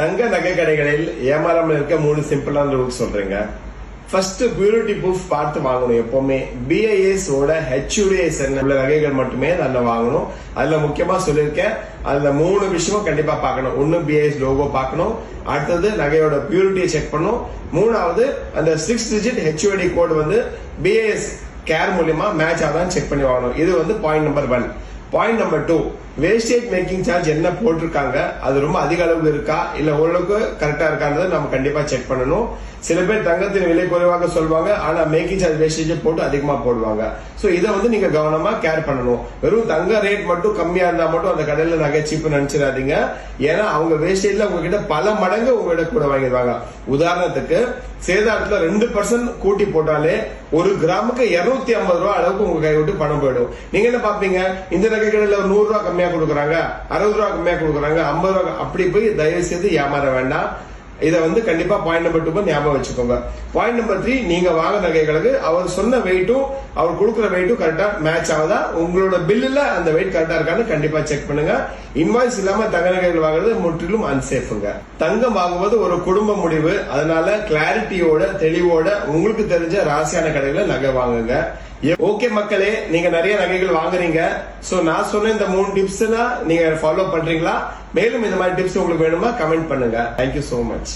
தங்க நகை கடைகளில் ஏமாறாமல் இருக்க 3 சிம்பிளான ரூல்ஸ் சொல்றீங்க. ஃபர்ஸ்ட் பியூரிட்டி ப்ரூஃப் பார்த்து வாங்கணும். எப்பவுமே BIS ஓட HUDIS உள்ள நகைகள் மட்டுமே நல்ல வாங்கணும். அதுல முக்கியமா சொல்லியிருக்கேன், அதுல 3 விஷயமும் கண்டிப்பா பார்க்கணும். ஒன்னு BIS லோகோ பார்க்கணும், அடுத்தது நகையோட பியூரிட்டியை செக் பண்ணணும், மூணாவது அந்த 6 digit HUD code BIS care மூலியமா மேட்ச் ஆகான்னு செக் பண்ணி வாங்கணும். இது point number 1. Point number 2, wastage making charge என்ன போட்டிருக்காங்க, அது ரொம்ப அதிக அளவுக்கு இருக்கா இல்ல ஓரளவுக்கு கரெக்டா இருக்கான்றதை நம்ம கண்டிப்பா செக் பண்ணணும். சில பேர் தங்கத்தின் விலை குறைவாக சொல்வாங்க, ஆனா மேக்கிங் சார்ஜ் வேஸ்டேஜ் போட்டு அதிகமா போடுவாங்க. சோ இதை நீங்க கவனமா கேர் பண்ணணும். வெறும் தங்க ரேட் மட்டும் கம்மியா இருந்தா மட்டும் அந்த கடையில நகை சீப்பு நினைச்சிடாதீங்க. ஏன்னா அவங்க வேஸ்டேஜ்ல உங்ககிட்ட பல மடங்கு உங்ககிட்ட கூட வாங்கிடுவாங்க. உதாரணத்துக்கு சேதாரத்துல 2% கூட்டி போட்டாலே 1 கிராமுக்கு 250 ரூபாய் அளவுக்கு உங்க கை விட்டு பணம் போயிடும். நீங்க என்ன பாப்பீங்க, இந்த நகை கடையில 100 ரூபாய் கம்மியா கொடுக்குறாங்க, 60 ரூபாய் கம்மியா கொடுக்குறாங்க, 50 ரூபாய், அப்படி போய் தயவு செய்து ஏமாற வேண்டாம். இதை கண்டிப்பா பாயிண்ட் நம்பர் 2 ஞாபகம் வச்சுக்கோங்க. பாயிண்ட் நம்பர் 3, நீங்க வாங்க நகைகளுக்கு அவர் சொன்ன வெயிட்டும் அவர் கொடுக்குற வெயிட்டும் கரெக்டா மேட்ச் ஆகுதா, உங்களோட பில்லுல அந்த வெயிட் கரெக்டா இருக்கான்னு கண்டிப்பா செக் பண்ணுங்க. இன்வாய்ஸ் இல்லாம தங்க நகைகள் வாங்குறது முற்றிலும் அன்சேஃபுங்க. தங்கம் வாங்குவது ஒரு குடும்ப முடிவு. அதனால கிளாரிட்டியோட தெளிவோட உங்களுக்கு தெரிஞ்ச ராசியான கடைகளை நகை வாங்குங்க. ஓகே மக்களே, நீங்க நிறைய நகைகள் வாங்குறீங்க. சோ நான் சொன்ன இந்த 3 டிப்ஸ் நீங்க ஃபாலோ பண்றீங்களா? மேலும் இந்த மாதிரி டிப்ஸ் உங்களுக்கு வேணுமா கமெண்ட் பண்ணுங்க. Thank you so much.